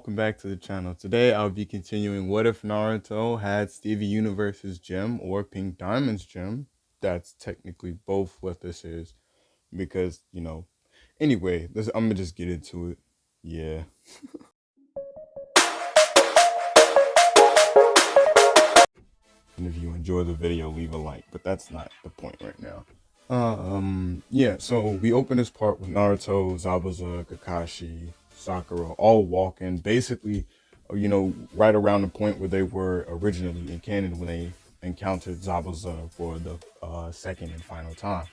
Welcome back to the channel. Today I'll be continuing What If Naruto had Stevie Universe's gem or Pink Diamond's gem? That's technically both what this is because, anyway, I'm gonna just get into it. Yeah. And if you enjoy the video, leave a like, but that's not the point right now. Yeah, so we open this part with Naruto, Zabuza, Kakashi, Sakura all walking, basically, right around the point where they were originally in canon when they encountered Zabuza for the second and final time.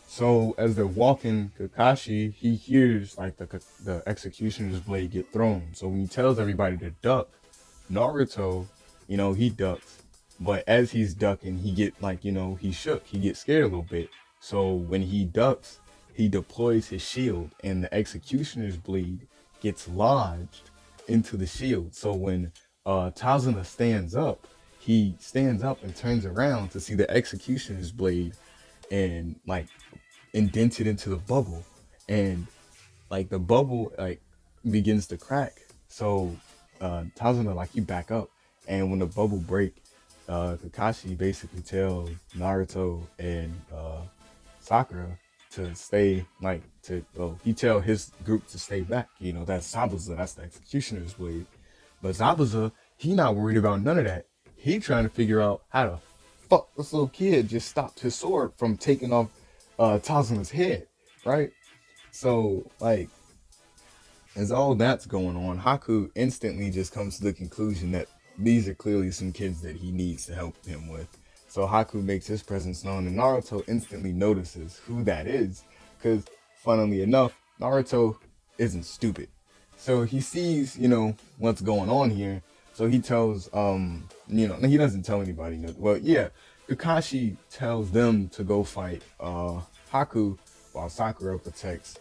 So as they're walking, Kakashi, he hears like the executioner's blade get thrown. So when he tells everybody to duck, Naruto, he ducks. But as he's ducking, he get like, he shook, he gets scared a little bit. So when he ducks, he deploys his shield and the executioner's blade gets lodged into the shield. So when Tazuna stands up, he stands up and turns around to see the executioner's blade and like indented into the bubble, and like the bubble like begins to crack. So Tazuna like he back up, and when the bubble break, Kakashi basically tells Naruto and Sakura to stay like to he tell his group to stay back. That's Zabuza, that's the executioner's blade. But Zabuza, he not worried about none of that. He trying to figure out how to fuck this little kid just stopped his sword from taking off Tazuma's head, right? So like as all that's going on, Haku instantly just comes to the conclusion that these are clearly some kids that he needs to help him with. So Haku makes his presence known, and Naruto instantly notices who that is, because funnily enough, Naruto isn't stupid. So he sees, what's going on here. So he tells, he doesn't tell anybody. Well, yeah, Kakashi tells them to go fight Haku while Sakura protects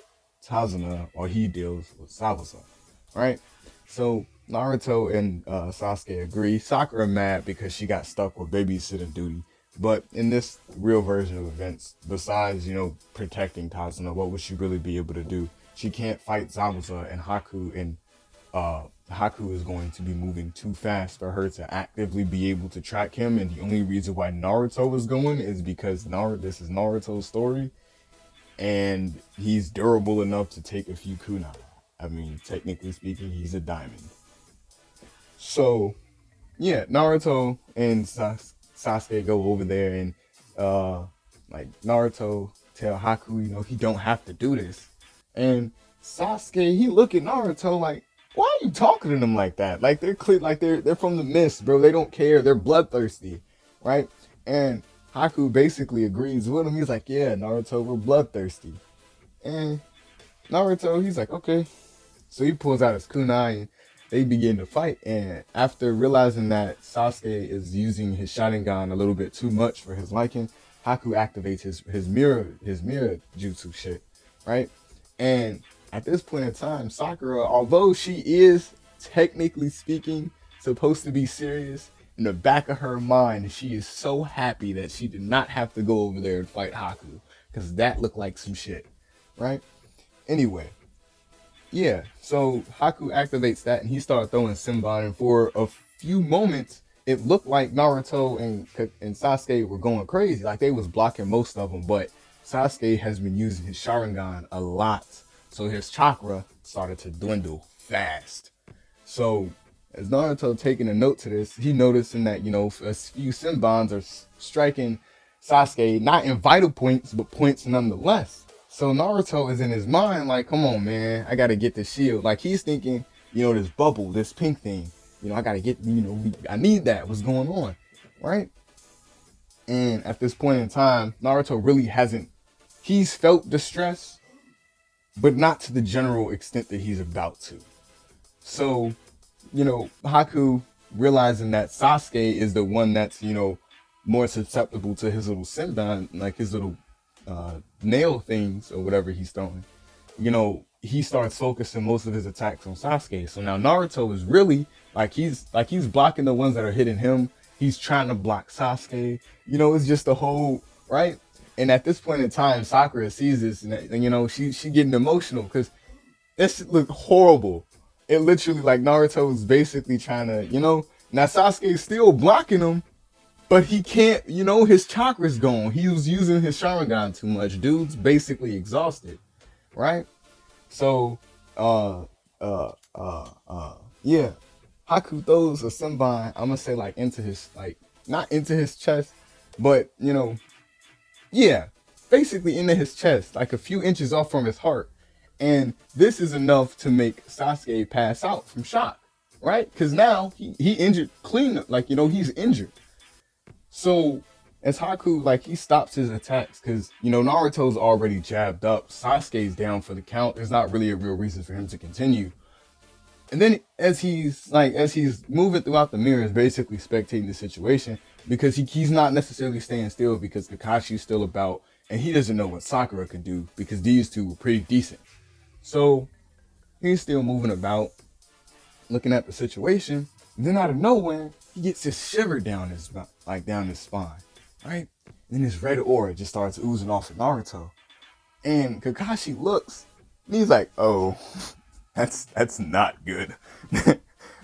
Tazuna while he deals with Zabuza, right? So Naruto and Sasuke agree. Sakura mad because she got stuck with babysitting duty. But in this real version of events, besides, protecting Tazuna, what would she really be able to do? She can't fight Zabuza and Haku is going to be moving too fast for her to actively be able to track him. And the only reason why Naruto was going is because this is Naruto's story and he's durable enough to take a few kunai. I mean, technically speaking, he's a diamond. So, yeah, Naruto and Sasuke go over there and, like, Naruto tell Haku, he don't have to do this. And Sasuke, he look at Naruto like, why are you talking to them like that? Like they're clear, like they're from the mist, bro. They don't care. They're bloodthirsty, right? And Haku basically agrees with him. He's like, yeah, Naruto, we're bloodthirsty. And Naruto, he's like, okay. So he pulls out his kunai and they begin to fight. And after realizing that Sasuke is using his Sharingan a little bit too much for his liking, Haku activates his mirror jutsu shit, right? And at this point in time, Sakura, although she is technically speaking supposed to be serious, in the back of her mind, she is so happy that she did not have to go over there and fight Haku, because that looked like some shit, right? Anyway, yeah, so Haku activates that and he started throwing Senbon, and for a few moments, it looked like Naruto and Sasuke were going crazy, like they was blocking most of them, but Sasuke has been using his Sharingan a lot, so his chakra started to dwindle fast. So as Naruto taking a note to this, he noticing that, a few Senbons are striking Sasuke, not in vital points, but points nonetheless. So Naruto is in his mind like, come on, man, I gotta get the shield. Like he's thinking, this bubble, this pink thing, I gotta get, I need that. What's going on, right? And at this point in time, Naruto really hasn't, he's felt distress, but not to the general extent that he's about to. So, Haku realizing that Sasuke is the one that's, more susceptible to his little Senbon, like his little nail things or whatever he's throwing, he starts focusing most of his attacks on Sasuke. So now Naruto is really he's blocking the ones that are hitting him. He's trying to block Sasuke. It's just a whole right. And at this point in time, Sakura sees this, and she getting emotional because this looked horrible. It literally like Naruto was basically trying to, now Sasuke's still blocking him, but he can't, his chakra's gone. He was using his Sharingan too much. Dude's basically exhausted, right? So, uh, yeah. Haku throws a Senbon, I'm gonna say like into his, like, not into his chest, but, yeah, basically into his chest, like a few inches off from his heart. And this is enough to make Sasuke pass out from shock, right? Because now he injured clean, like, he's injured. So as Haku, like, he stops his attacks because, Naruto's already jabbed up. Sasuke's down for the count. There's not really a real reason for him to continue. And then as he's moving throughout the mirrors, basically spectating the situation, because he's not necessarily staying still because Kakashi's still about and he doesn't know what Sakura could do because these two were pretty decent. So he's still moving about, looking at the situation. And then out of nowhere, he gets this shiver down his down his spine, right? And then this red aura just starts oozing off of Naruto. And Kakashi looks, and he's like, "Oh, that's not good.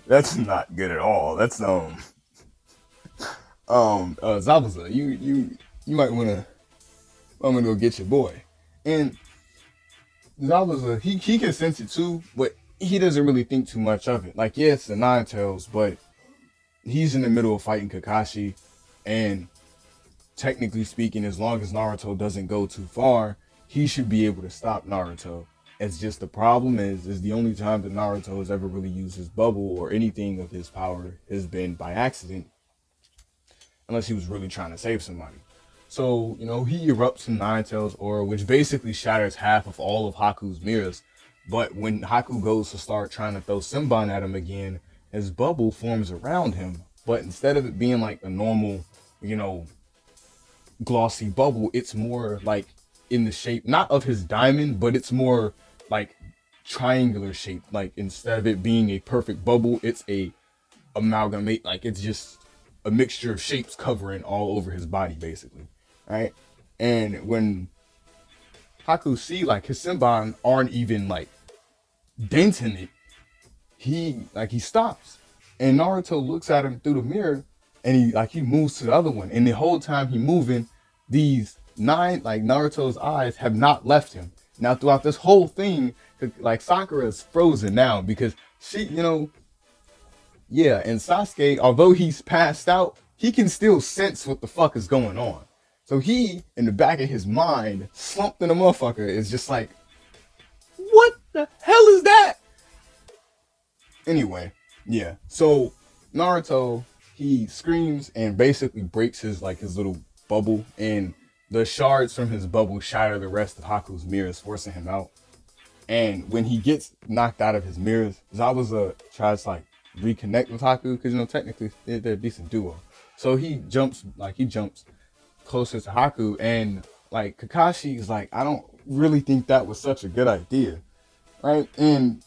That's not good at all. That's Zabuza, you might wanna I'm gonna go get your boy." And Zabuza, he can sense it too, but he doesn't really think too much of it. Like, yeah, it's the Nine Tails, but he's in the middle of fighting Kakashi, and technically speaking, as long as Naruto doesn't go too far, he should be able to stop Naruto. It's just the problem is the only time that Naruto has ever really used his bubble or anything of his power has been by accident, unless he was really trying to save somebody. So, he erupts from Nine Tails Aura, which basically shatters half of all of Haku's mirrors. But when Haku goes to start trying to throw Senbon at him again, his bubble forms around him. But instead of it being like a normal, glossy bubble, it's more like in the shape, not of his diamond, but it's more like triangular shape. Like, instead of it being a perfect bubble, it's a amalgamate, like it's just a mixture of shapes covering all over his body, basically, right? And when Haku see like his Senbon aren't even like denting it, he stops, and Naruto looks at him through the mirror, and he moves to the other one, and the whole time he moving, these nine, like, Naruto's eyes have not left him. Now throughout this whole thing, like, Sakura is frozen now because she, yeah, and Sasuke, although he's passed out, he can still sense what the fuck is going on. So he, in the back of his mind, slumped in a motherfucker, is just like, what the hell is that? Anyway, yeah. So Naruto, he screams and basically breaks his little bubble, and the shards from his bubble shatter the rest of Haku's mirrors, forcing him out. And when he gets knocked out of his mirrors, Zabuza tries to like reconnect with Haku because technically they're a decent duo. So he jumps closer to Haku, and like Kakashi is like, I don't really think that was such a good idea, right? And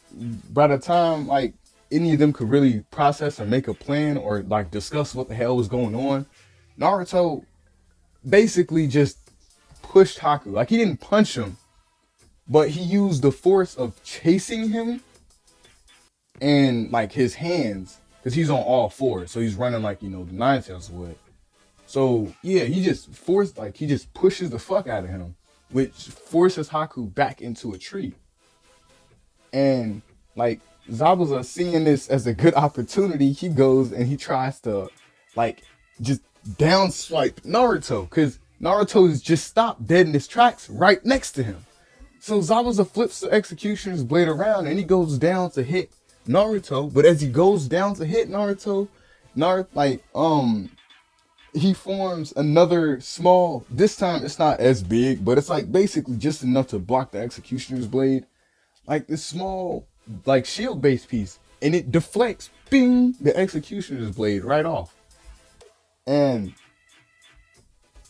by the time like any of them could really process or make a plan or like discuss what the hell was going on, Naruto basically just pushed Haku. Like, he didn't punch him, but he used the force of chasing him and like his hands, because he's on all fours, so he's running like the Nine Tails would. So yeah, he just pushes the fuck out of him, which forces Haku back into a tree. And like Zabuza, seeing this as a good opportunity, he goes and he tries to like just down swipe Naruto, because Naruto is just stopped dead in his tracks right next to him. So Zabuza flips the Executioner's blade around and he goes down to hit Naruto. But as he goes down to hit Naruto, he forms another small, this time it's not as big, but it's like basically just enough to block the Executioner's blade. Like this small, like shield based piece. And it deflects, bing, the Executioner's blade right off. And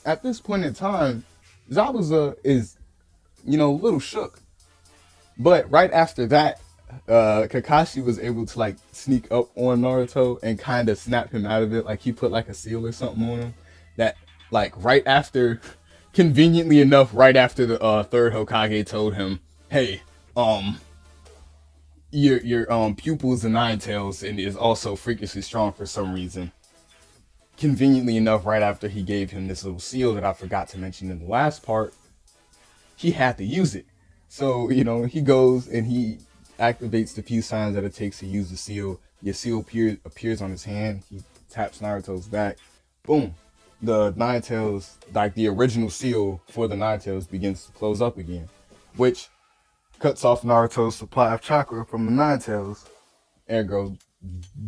at this point in time, Zabuza is, a little shook. But right after that, Kakashi was able to like sneak up on Naruto and kind of snap him out of it. Like, he put like a seal or something on him. That like right after, conveniently enough, right after the third Hokage told him, "Hey, your pupil is a nine tails and is also freakishly strong for some reason. Conveniently enough, right after he gave him this little seal that I forgot to mention in the last part, he had to use it. So, he goes and he activates the few signs that it takes to use the seal. Your seal appears on his hand. He taps Naruto's back. Boom. The Nine Tails, like the original seal for the Nine Tails, begins to close up again, which cuts off Naruto's supply of chakra from the Nine Tails, ergo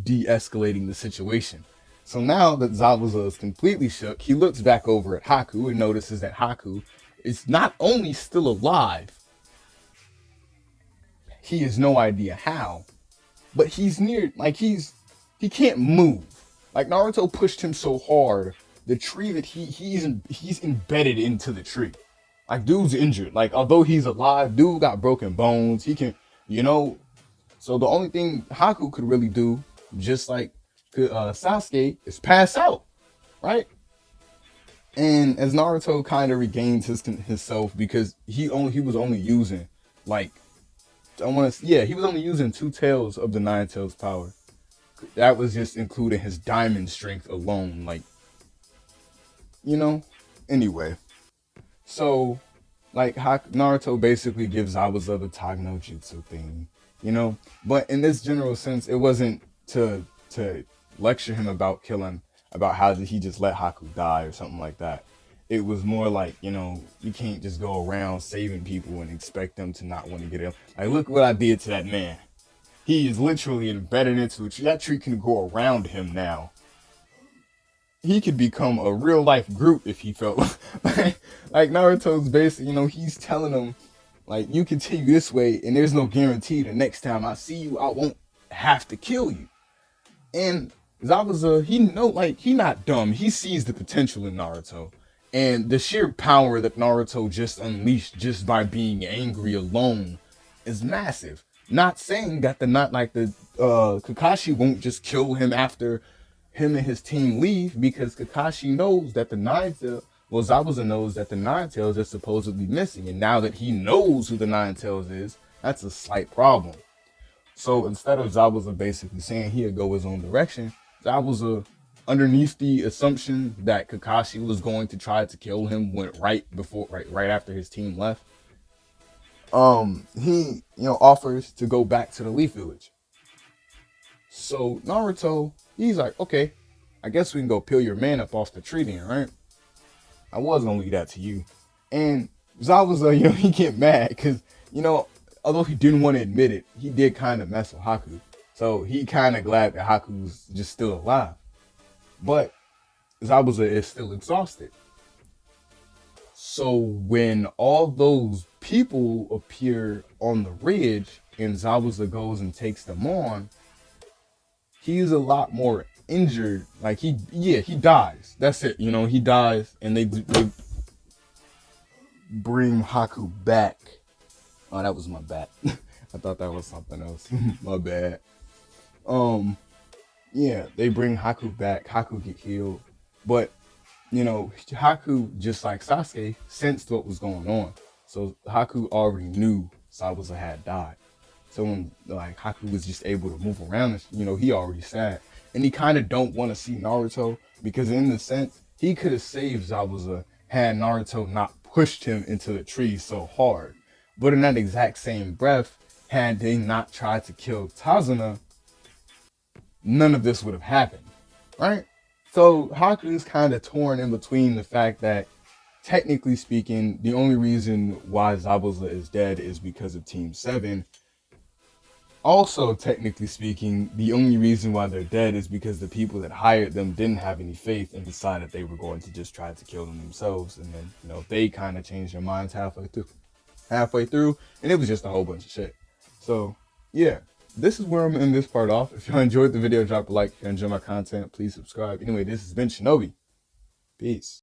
de-escalating the situation. So now that Zabuza is completely shook, he looks back over at Haku and notices that Haku is not only still alive, he has no idea how, but he's near, like he can't move. Like Naruto pushed him so hard, the tree that he's embedded into the tree. Like dude's injured. Like although he's alive, dude got broken bones. He can, So the only thing Haku could really do, just like Sasuke, is pass out, right? And as Naruto kind of regains himself, because he was only using like he was only using 2 tails of the 9 tails power. That was just including his diamond strength alone, like Anyway, so like Naruto basically gives Zabuza the Tag no Jutsu thing, But in this general sense, it wasn't to lecture him about how did he just let Haku die or something like that. It was more like, you can't just go around saving people and expect them to not want to get ill. Like, look what I did to that man. He is literally embedded into a tree. That tree can go around him now. He could become a real life Groot if he felt like Naruto's basically, he's telling him, like, you continue this way and there's no guarantee the next time I see you, I won't have to kill you. And Zabuza, he not dumb. He sees the potential in Naruto. And the sheer power that Naruto just unleashed just by being angry alone is massive. Not saying that Kakashi won't just kill him after him and his team leave, because Kakashi knows that Zabuza knows that the Nine Tails is supposedly missing. And now that he knows who the Nine Tails is, that's a slight problem. So instead of Zabuza basically saying he'll go his own direction, Zabuza, underneath the assumption that Kakashi was going to try to kill him, went right after his team left. He offers to go back to the Leaf Village. So Naruto, he's like, okay, I guess we can go peel your man up off the tree then, right? I was gonna leave that to you. And Zabuza, he get mad because, although he didn't want to admit it, he did kind of mess with Haku. So he kind of glad that Haku's just still alive. But Zabuza is still exhausted. So when all those people appear on the ridge and Zabuza goes and takes them on, he's a lot more injured. Like he dies. That's it. He dies and they bring Haku back. Oh, that was my bat. I thought that was something else. My bad. Yeah, they bring Haku back. Haku get healed. But, Haku, just like Sasuke, sensed what was going on. So Haku already knew Zabuza had died. So when Haku was just able to move around, he already sad. And he kind of don't want to see Naruto, because in the sense, he could have saved Zabuza had Naruto not pushed him into the tree so hard. But in that exact same breath, had they not tried to kill Tazuna, none of this would have happened, right? So Haku's kind of torn in between the fact that, technically speaking, the only reason why Zabuza is dead is because of Team 7. Also, technically speaking, the only reason why they're dead is because the people that hired them didn't have any faith and decided they were going to just try to kill them themselves. And then, they kind of changed their minds halfway through, and it was just a whole bunch of shit. So, yeah. This is where I'm ending this part off. If you enjoyed the video, drop a like. If you enjoy my content, please subscribe. Anyway, this has been Shinobi. Peace.